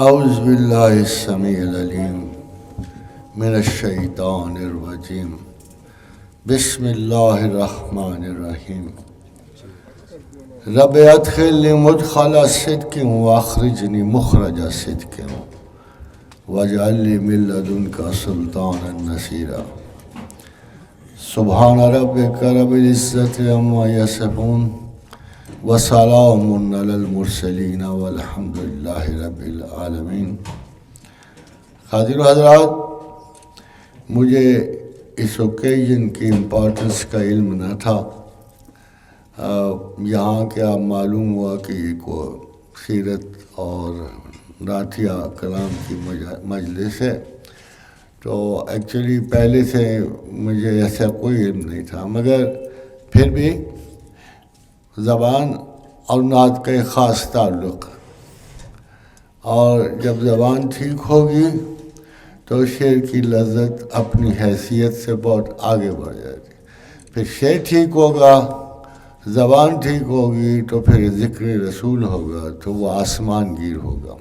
اعوذ باللہ السمیع العلیم من الشیطان الرجیم بسم اللہ الرحمن الرحیم رب ادخلنی مدخل صدق واخرجنی مخرج صدق واجعل لی من لدنک سلطانا نصیرا سبحان ربک رب العزت عما یصفون وسلام علی المرسلین والحمد للہ رب العالمین۔ حاضر و حضرات، مجھے اس اوکیجن کی امپورٹنس کا علم نہ تھا۔ یہاں کیا معلوم ہوا کہ ایک سیرت اور نعتیہ کلام کی مجلس ہے، تو ایکچولی پہلے سے مجھے ایسا کوئی علم نہیں تھا، مگر پھر بھی زبان اور نعت کا ایک خاص تعلق، اور جب زبان ٹھیک ہوگی تو شعر کی لذت اپنی حیثیت سے بہت آگے بڑھ جاتی۔ پھر شعر ٹھیک ہوگا، زبان ٹھیک ہوگی، تو پھر ذکر رسول ہوگا تو وہ آسمان گیر ہوگا۔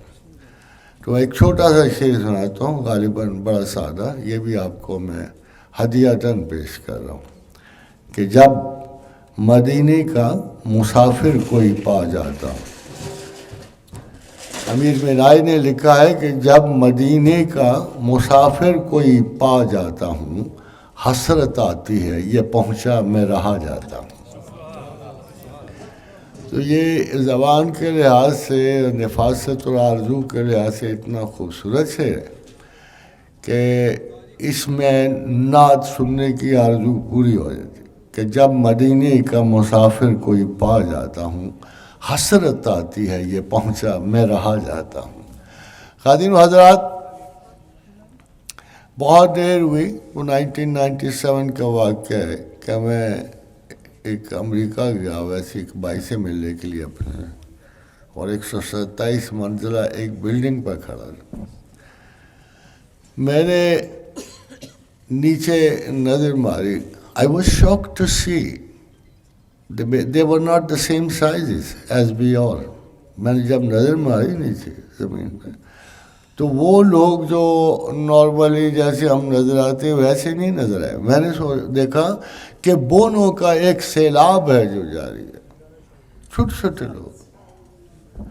تو ایک چھوٹا سا شعر سناتا ہوں، غالباً بڑا سادہ، یہ بھی آپ کو میں ہدیۃً پیش کر رہا ہوں کہ جب مدینے کا مسافر کوئی پا جاتا۔ امیر مینائی نے لکھا ہے کہ جب مدینے کا مسافر کوئی پا جاتا ہوں، حسرت آتی ہے یہ پہنچا میں رہا جاتا ہوں۔ تو یہ زبان کے لحاظ سے، نفاست اور آرزو کے لحاظ سے اتنا خوبصورت ہے کہ اس میں نعت سننے کی آرزو پوری ہو جاتی کہ جب مدینے کا مسافر کوئی پا جاتا ہوں، حسرت آتی ہے یہ پہنچا میں رہا جاتا ہوں۔ خواتین و حضرات، بہت دیر ہوئی، وہ 1997 کا واقعہ ہے کہ میں ایک امریکہ گیا ویسے ایک بھائی سے ملنے کے لیے اپنے، اور 127 منزلہ ایک بلڈنگ پر کھڑا تھا۔ میں نے نیچے نظر ماری، I was shocked to see they were not the same sizes as we are۔ میں نے جب نظر ماری نیچے زمین پہ، تو وہ لوگ جو نارملی جیسے ہم نظر آتے ویسے نہیں نظر آئے۔ میں نے دیکھا کہ بونوں کا ایک سیلاب ہے جو جاری ہے، چھوٹے چھوٹے لوگ۔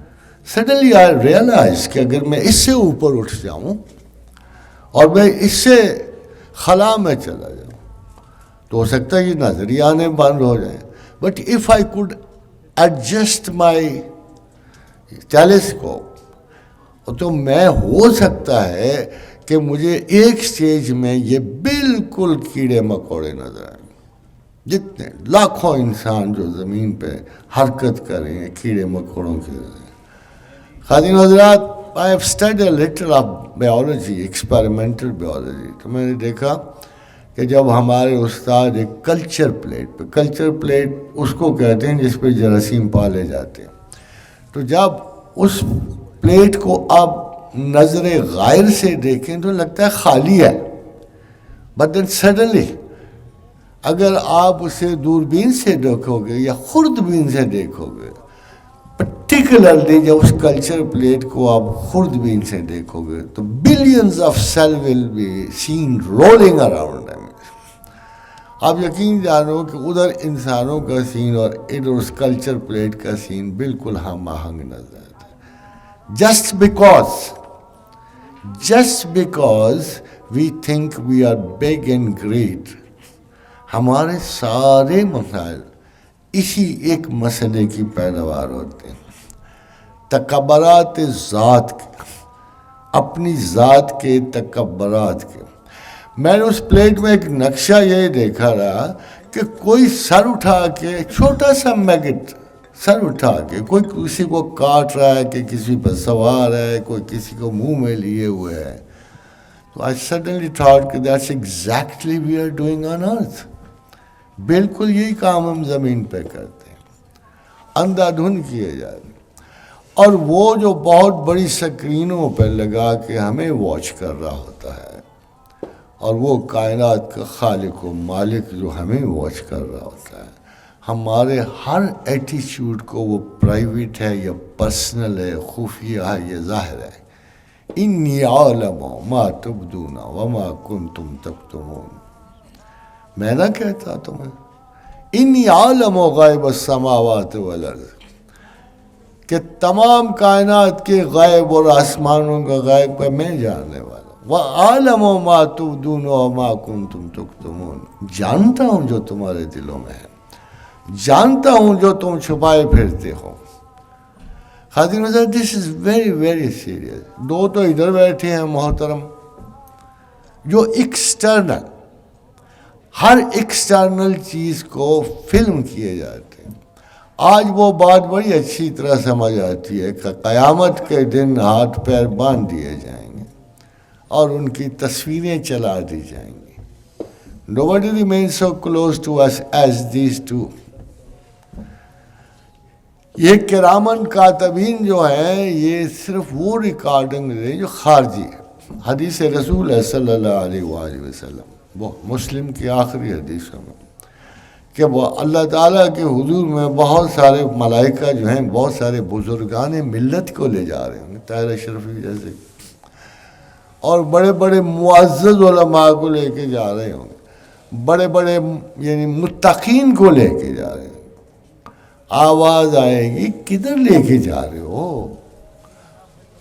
سڈنلی آئی ریئلائز کہ اگر میں اس سے اوپر اٹھ جاؤں اور میں اس سے خلا میں چلا جاؤں تو ہو سکتا ہے یہ نظریہ آنے بند ہو جائیں، but if I could adjust my telescope, تو میں ہو سکتا ہے کہ مجھے ایک سٹیج میں یہ بالکل کیڑے مکوڑے نظر آئیں، جتنے لاکھوں انسان جو زمین پہ حرکت کر رہے ہیں کیڑے مکوڑوں کی۔ خواتین و حضرات، I have studied a little of biology, experimental biology۔ تو میں نے دیکھا کہ جب ہمارے استاد ایک کلچر پلیٹ اس کو کہتے ہیں جس پہ جراثیم پالے جاتے ہیں، تو جب اس پلیٹ کو آپ نظر غائر سے دیکھیں تو لگتا ہے خالی ہے، بٹ دین سڈنلی اگر آپ اسے دوربین سے دیکھو گے یا خوردبین سے دیکھو گے، پرٹیکولرلی جب اس کلچر پلیٹ کو آپ خوردبین سے دیکھو گے تو billions of cells will be seen rolling around. آپ یقین جانو کہ ادھر انسانوں کا سین اور ادھر اس کلچر پلیٹ کا سین بالکل ہم آہنگ نظر آتا ہے۔ Just because we think we are big and great, ہمارے سارے مسائل اسی ایک مسئلے کی پیداوار ہوتے ہیں، تکبرات ذات کے، اپنی ذات کے تکبرات کے۔ میں نے اس پلیٹ میں ایک نقشہ یہ دیکھا رہا کہ کوئی سر اٹھا کے، چھوٹا سا میگٹ سر اٹھا کے کوئی کسی کو کاٹ رہا ہے، کہ کسی پر سوار ہے، کوئی کسی کو منہ میں لیے ہوئے ہے۔ تو I suddenly thought کہ that's exactly we are doing on earth۔ بالکل یہی کام ہم زمین پہ کرتے ہیں، اندھا دھند کیے جا رہے ہیں، اور وہ جو بہت بڑی سکرینوں پہ لگا کے ہمیں واچ کر رہا ہوتا ہے، اور وہ کائنات کا خالق و مالک جو ہمیں واچ کر رہا ہوتا ہے، ہمارے ہر ایٹیچیوڈ کو وہ پرائیویٹ ہے یا پرسنل ہے، خفیہ ہے یا ظاہر ہے، انی عالم ما تبدون وما کنتم تکتمون. میں نہ کہتا تمہیں انی عالم غیب السماوات والارض کہ تمام کائنات کے غیب اور آسمانوں کا غیب کا میں جاننے والا. وعالم ما تبدون وما کنتم تکتمون. جانتا ہوں جو تمہارے دلوں میں ہے, جانتا ہوں جو تم چھپائے پھرتے ہو. خاطر نظر دس از ویری ویری سیریس. دو تو ادھر بیٹھے ہیں محترم جو ایکسٹرنل, ہر ایکسٹرنل چیز کو فلم کیے جاتے ہیں. آج وہ بات بڑی اچھی طرح سمجھ آتی ہے کہ قیامت کے دن ہاتھ پیر باندھ دیے جائیں گے اور ان کی تصویریں چلا دی جائیں گی. Nobody remains so close to us as these two. یہ کرامن کاتبین جو ہیں یہ صرف وہ ریکارڈنگ ہے جو خارجی ہے. حدیث رسول ہے صلی اللہ علیہ وآلہ وسلم, وہ مسلم کی آخری حدیثوں میں, کہ وہ اللہ تعالیٰ کے حضور میں بہت سارے ملائکہ جو ہیں, بہت سارے بزرگان ملت کو لے جا رہے ہوں گے, طاہر اشرفی جیسے, اور بڑے بڑے معزز علماء کو لے کے جا رہے ہوں گے, بڑے بڑے یعنی متقین کو لے کے جا رہے ہوں. آواز آئے گی کدھر لے کے جا رہے ہو؟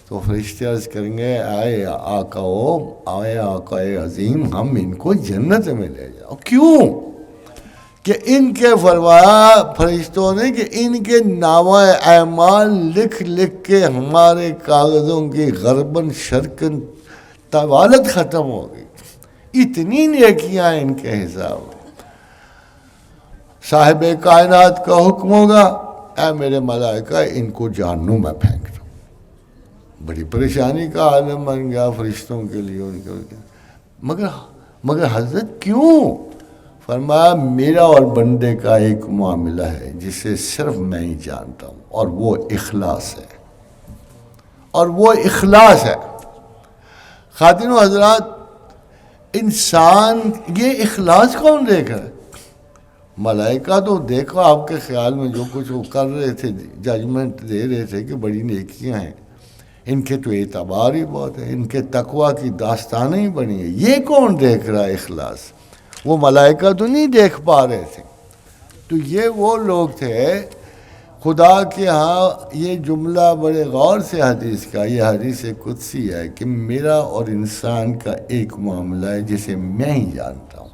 تو فرشتے عرض کریں گے آئے آقا آئے آقا عظیم, ہم ان کو جنت میں لے جاؤ. کیوں؟ کہ ان کے فرمایا فرشتوں نے کہ ان کے نامہ اعمال لکھ لکھ کے ہمارے کاغذوں کی غربن شرکن طوالت ختم ہو گئی. اتنی نیکیاں ان کے حساب. صاحب کائنات کا حکم ہوگا اے میرے ملائکہ ان کو جہنم میں پھینک دو. بڑی پریشانی کا عالم بن گیا فرشتوں کے لیے ان کے. مگر حضرت کیوں؟ فرمایا میرا اور بندے کا ایک معاملہ ہے جسے صرف میں ہی جانتا ہوں, اور وہ اخلاص ہے, اور وہ اخلاص ہے. خاتون و حضرات, انسان یہ اخلاص کون دیکھ رہا ہے؟ ملائکہ تو دیکھو آپ کے خیال میں جو کچھ وہ کر رہے تھے, ججمنٹ دے رہے تھے کہ بڑی نیکیاں ہیں, ان کے تو اعتبار ہی بہت ہے, ان کے تقویٰ کی داستانیں ہی بنی ہیں. یہ کون دیکھ رہا ہے اخلاص؟ وہ ملائکہ تو نہیں دیکھ پا رہے تھے. تو یہ وہ لوگ تھے خدا کے ہاں. یہ جملہ بڑے غور سے حدیث کا, یہ حدیث قدسی ہے کہ میرا اور انسان کا ایک معاملہ ہے جسے میں ہی جانتا ہوں.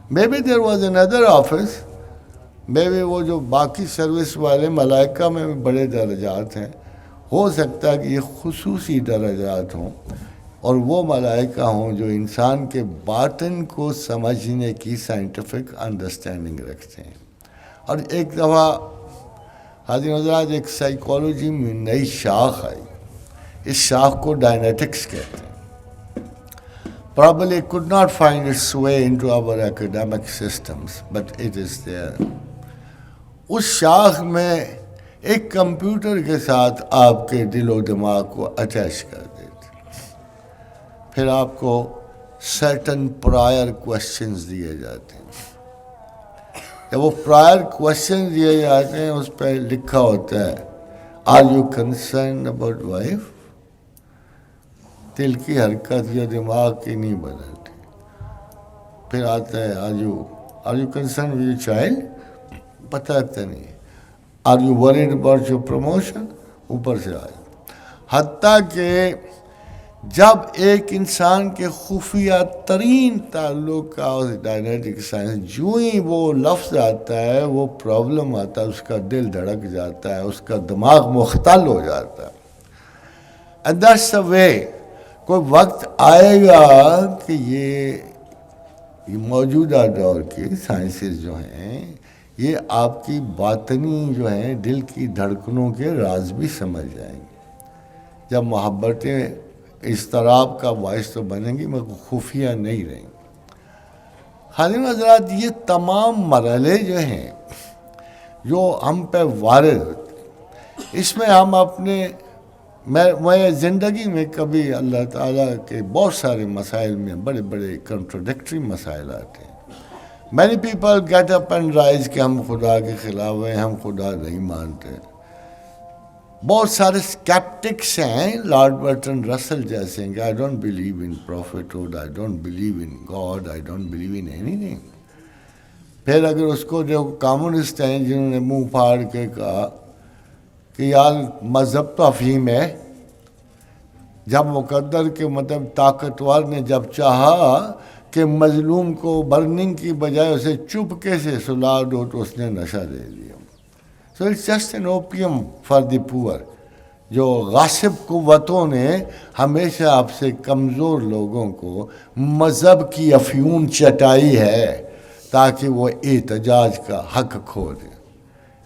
Maybe there was another office, maybe وہ جو باقی سروس والے ملائکہ میں بڑے درجات ہیں, ہو سکتا ہے کہ یہ خصوصی درجات ہوں, اور وہ ملائکہ ہوں جو انسان کے باطن کو سمجھنے کی سائنٹیفک انڈرسٹینڈنگ رکھتے ہیں. اور ایک دفعہ حاضر حضرات ایک سائیکالوجی میں نئی شاخ آئی, اس شاخ کو ڈائنیٹکس کہتے ہیں. Probably could not find its way into our academic systems, but it is there. اس شاخ میں ایک کمپیوٹر کے ساتھ آپ کے دل و دماغ کو اٹیچ کر دیتے, پھر آپ کو certain prior questions دیے جاتے ہیں. جب وہ prior questions دیے جاتے ہیں اس پہ لکھا ہوتا ہے Are you concerned about wife? دل کی حرکت یا دماغ کی نہیں بدلتی. پھر آتا ہے Are you concerned with your child? بتاتا نہیں. Are you worried about your promotion? اوپر سے آئے. حتیٰ کہ جب ایک انسان کے خفیہ ترین تعلق کا ڈائنیٹک سائنس, جو ہی وہ لفظ آتا ہے وہ پرابلم آتا ہے, اس کا دل دھڑک جاتا ہے, اس کا دماغ مختل ہو جاتا ہے. And that's the way. کوئی وقت آئے گا کہ یہ موجودہ دور کی سائنسز جو ہیں یہ آپ کی باطنی جو ہیں دل کی دھڑکنوں کے راز بھی سمجھ جائیں گے. جب محبتیں اضطراب کا باعث تو بنیں گی مگر خفیہ نہیں رہیں گی. حاضرین حضرات, یہ تمام مرحلے جو ہیں جو ہم پہ وارد ہوتے ہیں, اس میں ہم اپنے میں زندگی میں کبھی اللہ تعالیٰ کے بہت سارے مسائل میں بڑے بڑے کنٹروڈکٹری مسائل آتے ہیں. Many people get up and rise کہ ہم خدا کے خلاف ہیں, ہم خدا نہیں مانتے. بہت سارے اسکیپٹکس ہیں لارڈ برٹن رسل جیسے ہیں کہ I don't believe in prophethood, I don't believe in God, I don't believe in anything. پھر اگر اس کو جو کمیونسٹ ہیں جنہوں نے منہ پھاڑ کے کہا کہ یار مذہب تو افہیم ہے، جب مقدر کے مطلب طاقتور نے جب چاہا کہ مظلوم کو برننگ کی بجائے اسے چپکے سے سلا دو تو اس نے نشہ دے دیا. So it's just an opium for the poor. جو غاصب قوتوں نے ہمیشہ آپ سے کمزور لوگوں کو مذہب کی افیون چٹائی ہے تاکہ وہ احتجاج کا حق کھو دیں.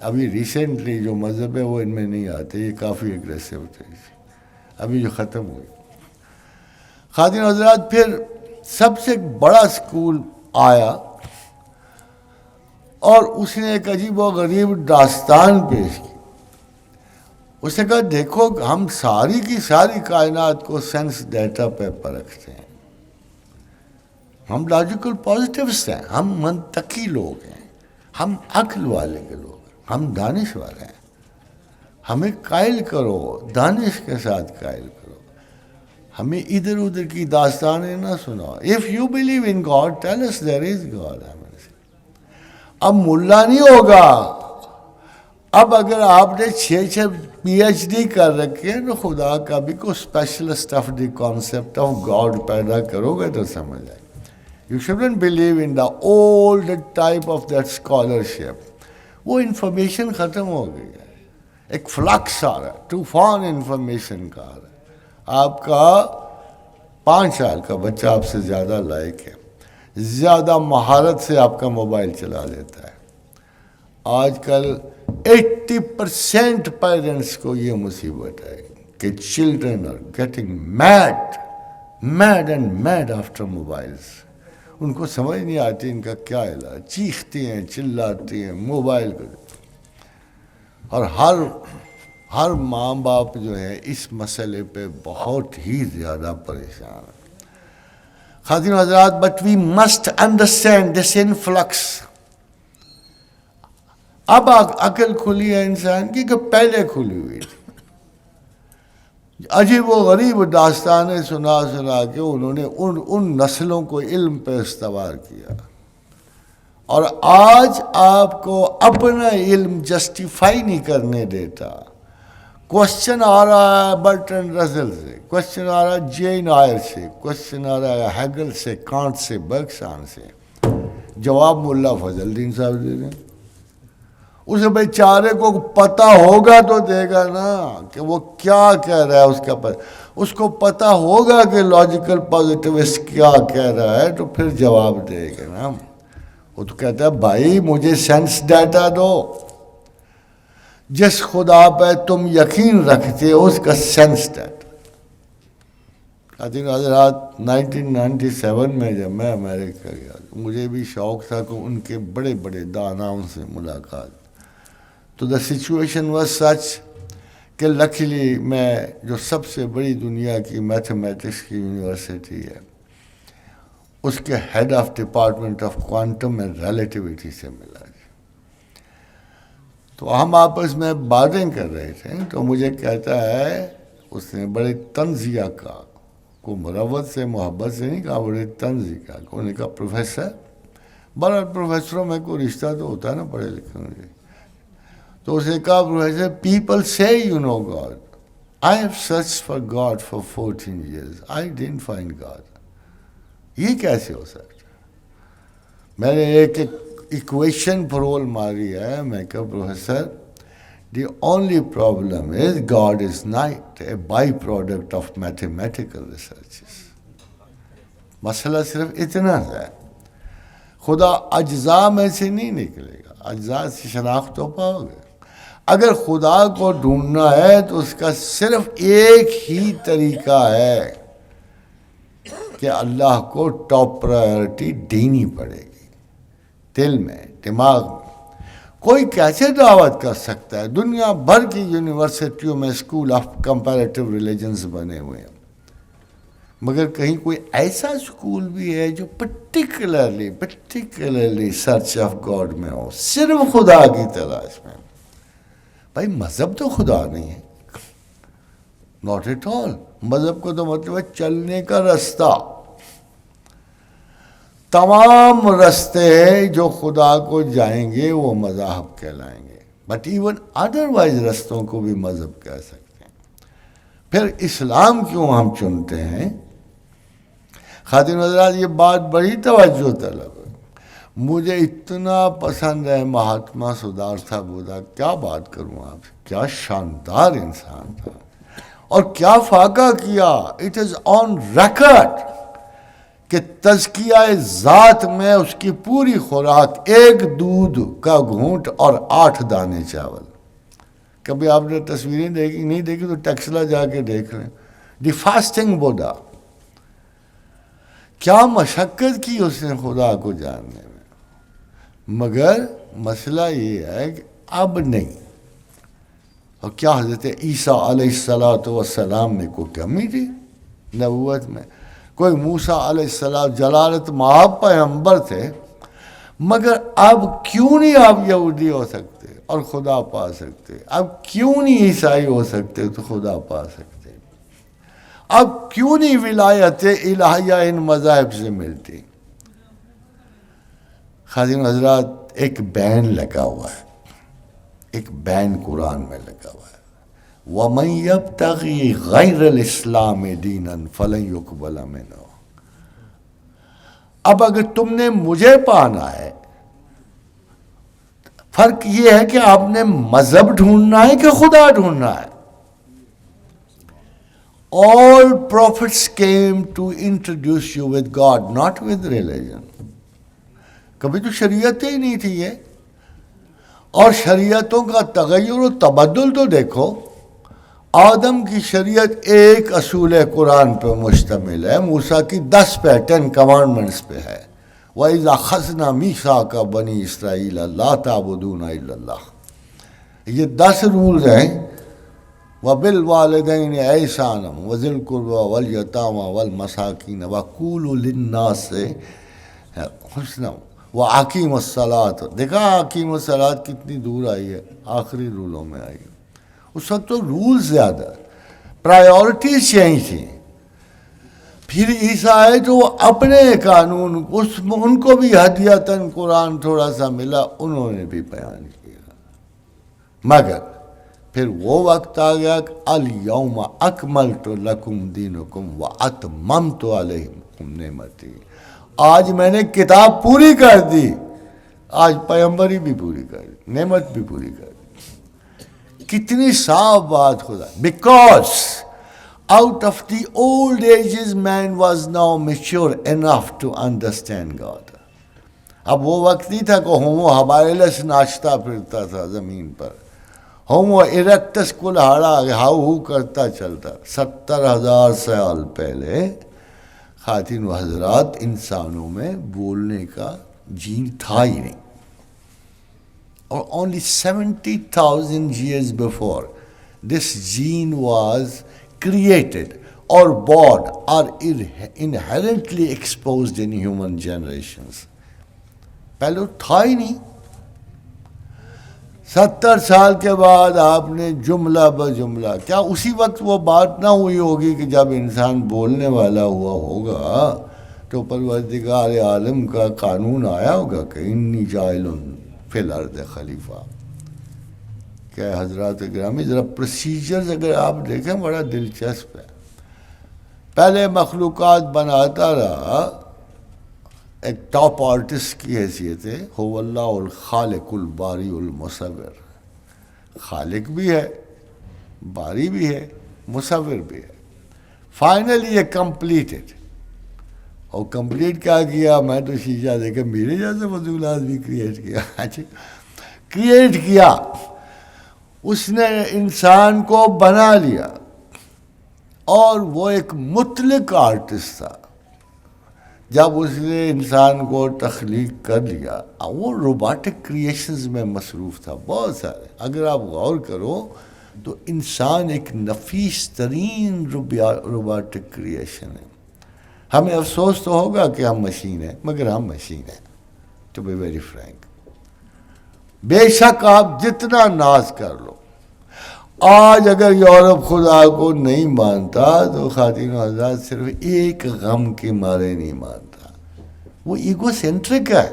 ابھی ریسنٹلی جو مذہب ہے وہ ان میں نہیں آتے، یہ کافی اگریسو تھے، ابھی جو ختم ہوئی. خواتین حضرات، پھر سب سے بڑا سکول آیا اور اس نے ایک عجیب و غریب داستان پیش کی. اس نے کہا دیکھو ہم ساری کی ساری کائنات کو سینس ڈیٹا پہ پرکھتے ہیں، ہم لاجیکل پازیٹیوس ہیں، ہم منطقی لوگ ہیں، ہم عقل والے کے لوگ ہیں، ہم دانش والے ہیں. ہمیں قائل کرو، دانش کے ساتھ قائل کرو، ہمیں ادھر ادھر کی داستانیں نہ سناؤ. If you believe in God, tell us there is God. اب ملا نہیں ہوگا. اب اگر آپ نے 6 PhD کر رکھے ہیں تو خدا کا بھی کوئی specialist of the concept of God پیدا کرو گے تو سمجھ آئے. You shouldn't believe in the old type of that scholarship. وہ انفارمیشن ختم ہو گئی ہے، ایک فلکس آ رہا ہے، طوفان انفارمیشن کا آ رہا ہے. آپ کا 5 سال کا بچہ آپ سے زیادہ لائق ہے، زیادہ مہارت سے آپ کا موبائل چلا لیتا ہے. آج کل 80% پیرنٹس کو یہ مصیبت ہے کہ children are getting mad and mad after mobiles. ان کو سمجھ نہیں آتی ان کا کیا علاج، چیختی ہیں چلاتی ہیں موبائل کو. اور ہر ماں باپ جو ہے اس مسئلے پہ بہت ہی زیادہ پریشان ہے. خواتین حضرات، but we must understand this influx. اب عقل کھلی ہے انسان کی کہ پہلے کھلی ہوئی تھی. عجیب و غریب داستانیں سنا کے انہوں نے ان نسلوں کو علم پہ استوار کیا. اور آج آپ کو اپنا علم جسٹیفائی نہیں کرنے دیتا. کوشچن آ رہا ہے برٹن رسل سے، کوشچن آ رہا ہے جین آئر سے، کوشچن آ رہا ہے ہیگل سے، کانٹ سے، برگسان سے. جواب ملا فضل الدین صاحب دے دیں. اسے بیچارے کو پتہ ہوگا تو دے گا نا کہ وہ کیا کہہ رہا ہے. اس کو پتہ ہوگا کہ لاجیکل پازیٹیوسٹ کیا کہہ رہا ہے تو پھر جواب دے گا نا. وہ تو کہتا ہے بھائی مجھے سینس ڈیٹا دو. جس خدا پہ تم یقین رکھتے ہو اس کا سینس ڈیٹا. حضرات 1997 میں جب میں امریکہ گیا مجھے بھی شوق تھا کہ ان کے بڑے بڑے داناؤں سے ملاقات. تو دا سچویشن واز سچ کہ لکیلی میں جو سب سے بڑی دنیا کی میتھمیٹکس کی یونیورسٹی ہے اس کے head of department of quantum and relativity سے ملا. تو ہم آپس میں باتیں کر رہے تھے تو مجھے کہتا ہے، اس نے بڑے طنزیہ کا، کو مروت سے محبت سے نہیں کہا، بڑے طنزی کا. انہوں نے کہا پروفیسر، بڑا پروفیسروں میں کوئی رشتہ تو ہوتا ہے نا پڑھے لکھے مجھے. تو اسے کہا professor people say you know God, I have search for God for 14 years, I didn't find God. یہ کیسے ہو سکتا؟ میں نے ایک ایکویشن پرول ماری ہے. میں کہا professor the only problem is God is not a by product of mathematical researches. مسئلہ صرف اتنا ہے، خدا اجزاء میں سے نہیں نکلے گا، اجزاء سے شناخت تو پاؤ گے. اگر خدا کو ڈھونڈنا ہے تو اس کا صرف ایک ہی طریقہ ہے کہ اللہ کو ٹاپ پرائیورٹی دینی پڑے گی. دل میں، دماغ میں. کوئی کیسے دعوت کر سکتا ہے؟ دنیا بھر کی یونیورسٹیوں میں اسکول آف کمپیریٹیو ریلیجنز بنے ہوئے ہیں، مگر کہیں کوئی ایسا اسکول بھی ہے جو پرٹیکولرلی سرچ آف گاڈ میں ہو، صرف خدا کی تلاش میں. بھائی مذہب تو خدا نہیں ہے، ناٹ ایٹ آل. مذہب کو تو مطلب ہے چلنے کا رستہ. تمام رستے جو خدا کو جائیں گے وہ مذاہب کہلائیں گے. بٹ ایون ادروائز رستوں کو بھی مذہب کہہ سکتے ہیں. پھر اسلام کیوں ہم چنتے ہیں؟ خاتون حضرات یہ بات بڑی توجہ طلب ہے. مجھے اتنا پسند ہے مہاتما سدھارتھا بدھا. کیا بات کروں آپ سے، کیا شاندار انسان تھا اور کیا فاقہ کیا. اٹ از آن ریکارڈ کہ تزکیہ ذات میں اس کی پوری خوراک 1 دودھ کا گھونٹ اور 8 دانے چاول. کبھی آپ نے تصویریں دیکھی نہیں دیکھی تو ٹیکسلا جا کے دیکھ لیں. دی فاسٹنگ بودا. کیا مشقت کی اس نے خدا کو جاننے میں. مگر مسئلہ یہ ہے کہ اب نہیں. اور کیا حضرت عیسیٰ علیہ السلام میں کوئی کمی تھی نبوت میں؟ کوئی موسیٰ علیہ السلام جلالت مآب پیغمبر تھے، مگر اب کیوں نہیں آپ یہودی ہو سکتے اور خدا پا سکتے؟ اب کیوں نہیں عیسائی ہو سکتے تو خدا پا سکتے؟ اب کیوں نہیں ولایت الہیہ ان مذاہب سے ملتی؟ خادم حضرات ایک بین لگا ہوا ہے، ایک بین قرآن میں لگا ہوا ہے. وَمَنْ يَبْتَغِي غَيْرَ الْإِسْلَامِ دِينًا فَلَنْ يُقْبَلَ مِنْهُ. اب اگر تم نے مجھے پانا ہے، فرق یہ ہے کہ آپ نے مذہب ڈھونڈنا ہے کہ خدا ڈھونڈنا ہے. All prophets came to introduce you with God, not with religion. کبھی تو شریعتیں ہی نہیں تھی یہ. اور شریعتوں کا تغیر و تبدل تو دیکھو. آدم کی شریعت ایک اصول قرآن پہ مشتمل ہے، موسیٰ کی 10 پہ 10 کمانڈمنٹس پہ ہے. وَإِذَا أَخَذْنَا مِيثَاقَ بَنِي إِسْرَائِيلَ لَا تَعْبُدُونَ إِلَّا اللَّهَ. یہ 10 رولز ہیں. وَبِالْوَالِدَيْنِ إِحْسَانًا وَذِي الْقُرْبَى وَالْيَتَامَى وَالْمَسَاكِينَ وَقُولُوا لِلنَّاسِ حُسْنًا وَأَقِيمُوا الصَّلَاةَ. دیکھا اقیم الصلاۃ کتنی دور آئی ہے، آخری رولوں میں آئی ہے. اس وقت تو رول زیادہ، پرائیورٹیز چینج تھیں. پھر عیسیٰ آئے تو وہ اپنے قانون ان کو بھی ہدیتاً قرآن تھوڑا سا ملا، انہوں نے بھی بیان کیا. مگر پھر وہ وقت آ گیا کہ الیوم اکملت لکم دینکم واتممت علیکم نعمتی. آج میں نے کتاب پوری کر دی، آج پیغمبری بھی پوری کر دی، نعمت بھی پوری کر دی. کتنی صاف بات خدا. Because out of the old ages man was now mature enough to understand God. اب وہ وقت نہیں تھا کہ ہومو ہبائلس ناچتا پھرتا تھا زمین پر. ہومو ایرکٹس کلہاڑا ہاؤ ہو کرتا چلتا. 70,000 سال پہلے خواتین و حضرات انسانوں میں بولنے کا جین تھا ہی نہیں. اور only 70,000 years before this gene was created or born or inherently exposed in human generations. پہلے تھا ہی نہیں. 70 سال کے بعد آپ نے جملہ بجملہ، کیا اسی وقت وہ بات نہ ہوئی ہوگی کہ جب انسان بولنے والا ہوا ہوگا تو پروردگار عالم کا قانون آیا ہوگا کہ انی جاعل فی الارض خلیفہ. کہ حضرات گرامی ذرا پروسیجرز اگر آپ دیکھیں بڑا دلچسپ ہے. پہلے مخلوقات بناتا رہا ایک ٹاپ آرٹسٹ کی حیثیت ہے. هو اللہ الخالق الباری المصور. خالق بھی ہے، باری بھی ہے، مصور بھی ہے. فائنلی یہ کمپلیٹڈ. اور کمپلیٹ کیا کیا؟ میں تو شیشہ دیکھا میرے جیسے فضول آدمی کریٹ کیا. کریٹ کیا، اس نے انسان کو بنا لیا. اور وہ ایک مطلق آرٹسٹ تھا. جب اس نے انسان کو تخلیق کر لیا، وہ روباٹک کریشنز میں مصروف تھا بہت سارے. اگر آپ غور کرو تو انسان ایک نفیس ترین روباٹک کریشن ہے. ہمیں افسوس تو ہوگا کہ ہم مشین ہیں، مگر ہم مشین ہیں. ٹو بی ویری فرینک، بے شک آپ جتنا ناز کر لو آج اگر یورپ خدا کو نہیں مانتا تو خواتین و حضرات صرف ایک غم کے مارے نہیں مانتا، وہ ایگو سینٹرک ہے۔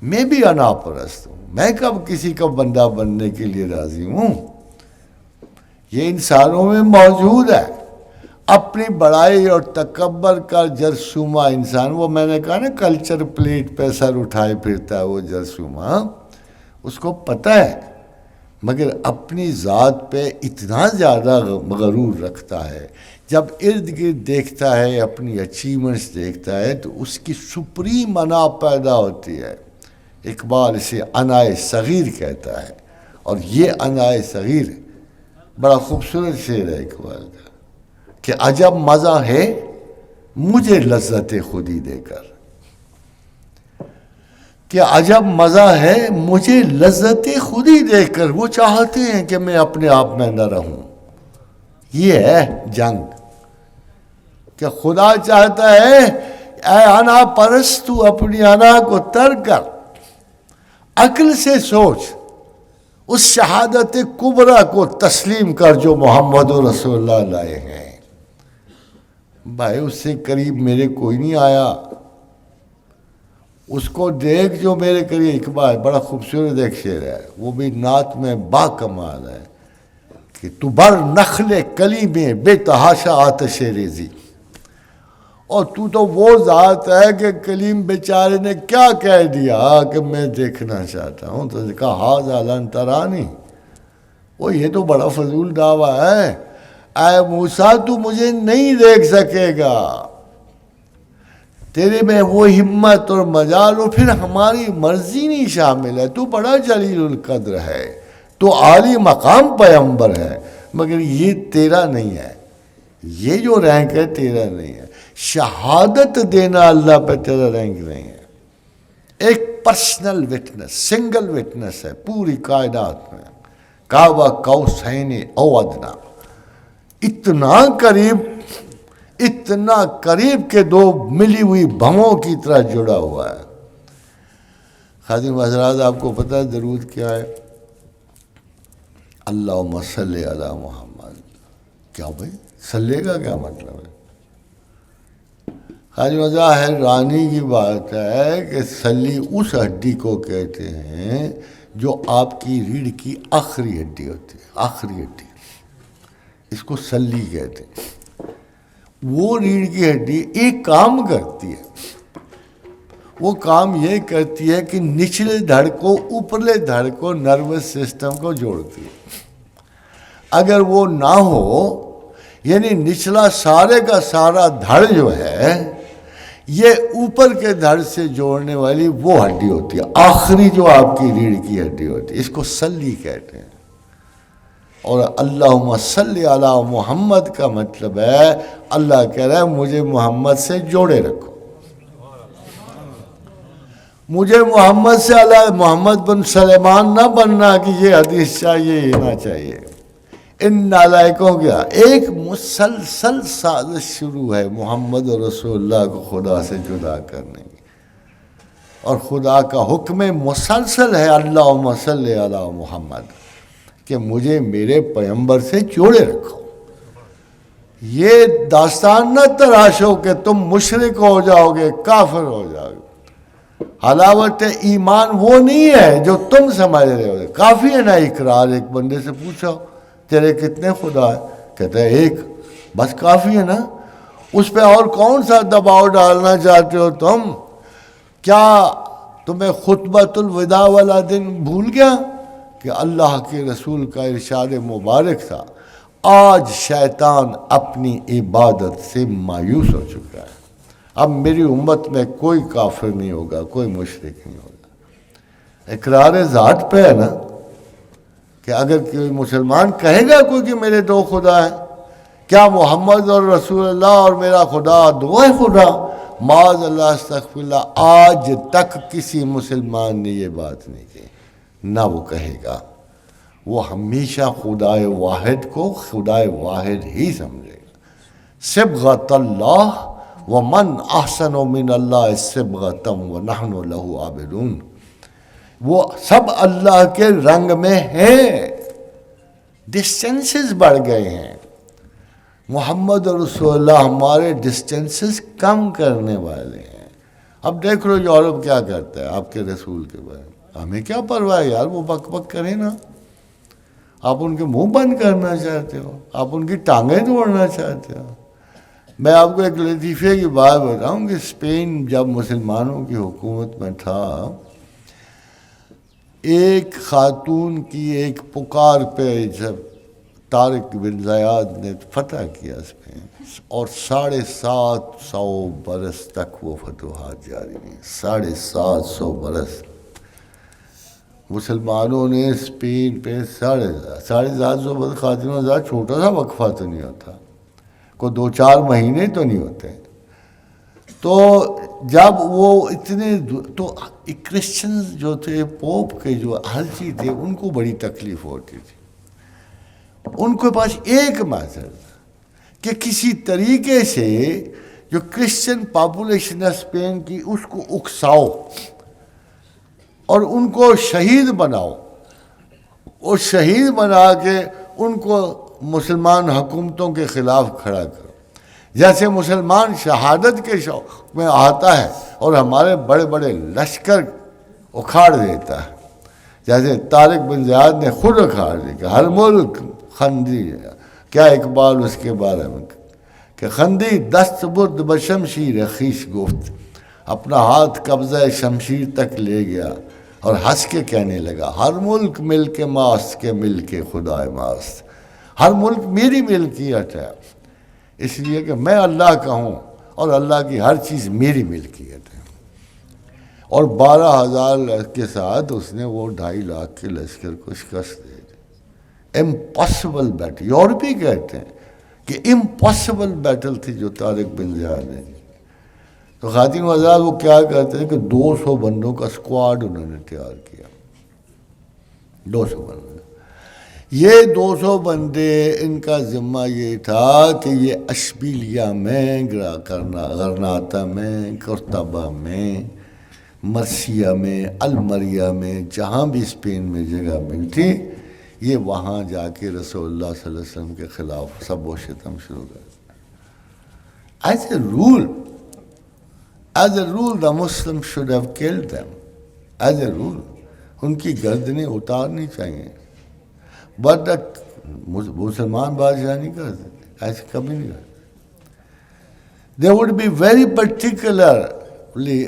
میں بھی انا پرست ہوں، میں کب کسی کا بندہ بننے کے لیے راضی ہوں؟ یہ انسانوں میں موجود ہے، اپنی بڑائی اور تکبر کا جرثومہ انسان، وہ میں نے کہا نا کلچر پلیٹ پہ سر اٹھائے پھرتا ہے وہ جرثومہ، اس کو پتہ ہے، مگر اپنی ذات پہ اتنا زیادہ غرور رکھتا ہے، جب ارد گرد دیکھتا ہے اپنی اچیومنٹس دیکھتا ہے تو اس کی سپریم انا پیدا ہوتی ہے۔ اقبال اسے انائے صغیر کہتا ہے، اور یہ انائے صغیر بڑا خوبصورت شعر ہے اقبال کا کہ عجب مزہ ہے مجھے لذت خودی دے کر، کہ عجب مزہ ہے مجھے لذت خودی دے کر، وہ چاہتے ہیں کہ میں اپنے آپ میں نہ رہوں۔ یہ ہے جنگ کہ خدا چاہتا ہے اے انا پرست تو اپنی انا کو ترک کر، عقل سے سوچ، اس شہادت کبریٰ کو تسلیم کر جو محمد رسول اللہ لائے ہیں۔ بھائی اس سے قریب میرے کوئی نہیں آیا، اس کو دیکھ جو میرے قریب۔ اقبال بڑا خوبصورت ایک شعر ہے، وہ بھی نعت میں با کمال ہے کہ تو بر نخل کلی میں بے تحاشا آتش ریزی، اور تو وہ ذات ہے کہ کلیم بیچارے نے کیا کہہ دیا کہ میں دیکھنا چاہتا ہوں، تو نے کہا ھذا لن ترانی، وہ یہ تو بڑا فضول دعویٰ ہے، اے موسیٰ تو مجھے نہیں دیکھ سکے گا، تیرے میں وہ ہمت اور مجال، اور پھر ہماری مرضی نہیں شامل ہے، تو بڑا جلیل القدر ہے، تو عالی مقام پیغمبر ہے، مگر یہ تیرا نہیں ہے، یہ جو رینک ہے تیرا نہیں ہے، شہادت دینا اللہ پہ تیرا رینک نہیں ہے۔ ایک پرسنل وٹنس، سنگل وٹنس ہے پوری کائنات میں، کعبہ قوسین او ادنا، اتنا قریب کہ دو ملی ہوئی بموں کی طرح جڑا ہوا ہے۔ خادم حضرات آپ کو پتہ ہے درود کیا ہے؟ اللہم صلی علی محمد۔ کیا بھائی صلی کا کیا مطلب ہے؟ خادم حضرات حیرانی کی بات ہے کہ صلی اس ہڈی کو کہتے ہیں جو آپ کی ریڑھ کی آخری ہڈی ہوتی ہے، آخری ہڈی، اس کو صلی کہتے ہیں۔ وہ ریڑھ کی ہڈی ایک کام کرتی ہے، وہ کام یہ کرتی ہے کہ نچلے دھڑ کو اوپرلے دھڑ کو نروس سسٹم کو جوڑتی ہے۔ اگر وہ نہ ہو، یعنی نچلا سارے کا سارا دھڑ جو ہے یہ اوپر کے دھڑ سے جوڑنے والی وہ ہڈی ہوتی ہے، آخری جو آپ کی ریڑھ کی ہڈی ہوتی ہے، اس کو صلی کہتے ہیں۔ اور اللہم صلی علی محمد کا مطلب ہے اللہ کہہ رہا ہے مجھے محمد سے جوڑے رکھو، مجھے محمد سے اللہ محمد بن سلیمان نہ بننا کہ یہ حدیث چاہیے یہ نہ چاہیے۔ ان نالائکوں کیا ایک مسلسل سازش شروع ہے محمد رسول اللہ کو خدا سے جدا کرنے کی، اور خدا کا حکم مسلسل ہے اللہم صلی علی محمد کہ مجھے میرے پیغمبر سے جوڑے رکھو۔ یہ داستان نہ تراشو کہ تم مشرک ہو جاؤ گے، کافر ہو جاؤ گے۔ حلاوت ایمان وہ نہیں ہے جو تم سمجھ رہے ہو، کافی ہے نا اقرار۔ ایک بندے سے پوچھو تیرے کتنے خدا ہے، کہتا ہے ایک، بس کافی ہے نا، اس پہ اور کون سا دباؤ ڈالنا چاہتے ہو تم؟ کیا تمہیں خطبۃ الوداع والا دن بھول گیا کہ اللہ کے رسول کا ارشاد مبارک تھا آج شیطان اپنی عبادت سے مایوس ہو چکا ہے، اب میری امت میں کوئی کافر نہیں ہوگا، کوئی مشرک نہیں ہوگا۔ اقرار ذات پہ ہے نا کہ اگر کوئی مسلمان کہے گا کوئی کہ میرے دو خدا ہیں، کیا محمد اور رسول اللہ اور میرا خدا دو ہے خدا؟ معاذ اللہ استغفر اللہ، آج تک کسی مسلمان نے یہ بات نہیں کی، نہ وہ کہے گا۔ وہ ہمیشہ خدائے واحد کو خدائے واحد ہی سمجھے گا۔ صبغۃ اللہ ومن احسن من اللہ صبغۃ ونحن لہ عابدون، وہ سب اللہ کے رنگ میں ہیں، ڈسٹینسز بڑھ گئے ہیں. محمد رسول اللہ ہمارے ڈسٹینسز کم کرنے والے ہیں. اب دیکھ لو یورپ کیا کرتا ہے آپ کے رسول کے بارے میں. ہمیں کیا پرواہ ہے یار، وہ بک بک کریں نا. آپ ان کے منہ بند کرنا چاہتے ہو، آپ ان کی ٹانگیں توڑنا چاہتے ہو. میں آپ کو ایک لطیفے کی بات بتاؤں کہ اسپین جب مسلمانوں کی حکومت میں تھا، ایک خاتون کی ایک پکار پہ جب طارق بن زیاد نے فتح کیا اسپین، اور 750 برس تک وہ فتوحات جاری رہیں. 750 برس مسلمانوں نے اسپین پہ 750 برس. خاتون ہزار چھوٹا سا وقفہ تو نہیں ہوتا، کوئی 2-4 مہینے تو نہیں ہوتے. تو جب وہ اتنے تو کرسچنز جو تھے، پوپ کے جو حلچی تھے، ان کو بڑی تکلیف ہوتی تھی. ان کے پاس ایک میتھڈ کہ کسی طریقے سے جو کرسچن پاپولیشن ہے اسپین کی، اس کو اکساؤ اور ان کو شہید بناؤ، اور شہید بنا کے ان کو مسلمان حکومتوں کے خلاف کھڑا کرو. جیسے مسلمان شہادت کے شوق میں آتا ہے اور ہمارے بڑے بڑے لشکر اکھاڑ دیتا ہے، جیسے طارق بن زیاد نے خود اکھاڑ دیا. ہر ملک خندی، کیا اقبال اس کے بارے میں کہ خندی دست برد بشمشیر خویش گفت، اپنا ہاتھ قبضہ شمشیر تک لے گیا اور ہنس کے کہنے لگا، ہر ملک مل کے ماست کے مل کے خدا ماست. ہر ملک میری ملکیت ہے، اس لیے کہ میں اللہ کا ہوں اور اللہ کی ہر چیز میری ملکیت ہے. اور 12,000 کے ساتھ اس نے وہ 2.5 لاکھ کے لشکر کو شکست دے دی. امپاسبل بیٹل، یورپی کہتے ہیں کہ امپاسبل بیٹل تھی جو طارق بن زیاد نے. تو خاتون حضرات وہ کیا کہتے ہیں کہ 200 بندوں کا اسکواڈ انہوں نے تیار کیا. 200 بندے، یہ 200 بندے، ان کا ذمہ یہ تھا کہ یہ اشبیلیہ میں، غرناطہ میں، قرطبہ میں، مرسیہ میں، المریہ میں، جہاں بھی اسپین میں جگہ ملتی، یہ وہاں جا کے رسول اللہ صلی اللہ علیہ وسلم کے خلاف سب و شتم شروع کر. As a rule the Muslims should have killed them. As a rule ان کی گردنیں اتارنی چاہیے. بٹ مسلمان بادشاہ نہیں کر سکتے، ایسے کبھی نہیں کرتے. They would be very particularly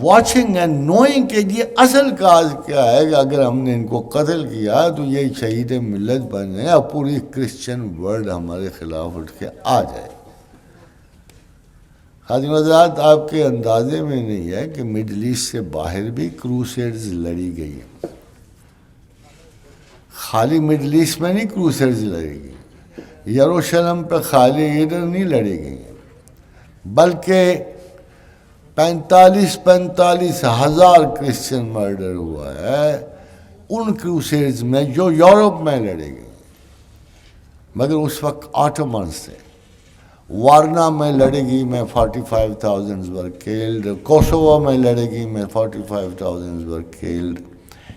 watching and knowing کہ یہ اصل کاز کیا ہے، کہ اگر ہم نے ان کو قتل کیا تو یہ شہید ملت بن جائیں اور پوری کرسچن ورلڈ ہمارے خلاف اٹھ کے آ جائے. خاتون حضرات آپ کے اندازے میں نہیں ہے کہ مڈل ایسٹ سے باہر بھی کروسیڈز لڑی گئی ہیں. خالی مڈل ایسٹ میں نہیں کروسیڈز لڑی گئی، یروشلم پہ خالی ادھر نہیں لڑی گئی، بلکہ 45 ہزار کرسچن مرڈر ہوا ہے ان کروسیڈز میں جو یورپ میں لڑے گئی. مگر اس وقت آٹومنز سے وارنا میں لڑے گی میں 45,000 were killed، کوسوو میں لڑے گی میں 45,000 were killed.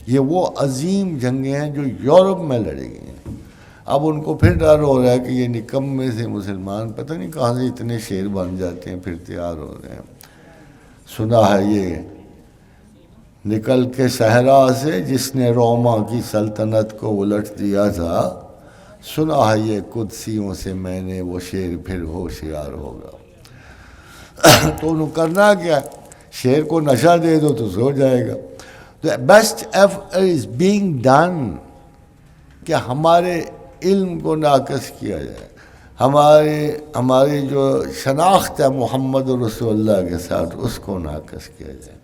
یہ وہ عظیم جنگیں ہیں جو یورپ میں لڑے گئی ہیں. اب ان کو پھر ڈر ہو رہا ہے کہ یہ نکمے سے مسلمان پتہ نہیں کہاں سے اتنے شیر بن جاتے ہیں، پھر تیار ہو رہے ہیں. سنا ہے یہ نکل کے صحرا سے جس نے روما کی سلطنت کو الٹ دیا تھا، سنا ہے یہ قدسیوں سے میں نے وہ شیر پھر ہوشیار ہوگا. تو انہوں کرنا کیا، شیر کو نشہ دے دو تو سو جائے گا. The best effort is being done کہ ہمارے علم کو ناقص کیا جائے، ہماری جو شناخت ہے محمد رسول اللہ کے ساتھ اس کو ناقص کیا جائے،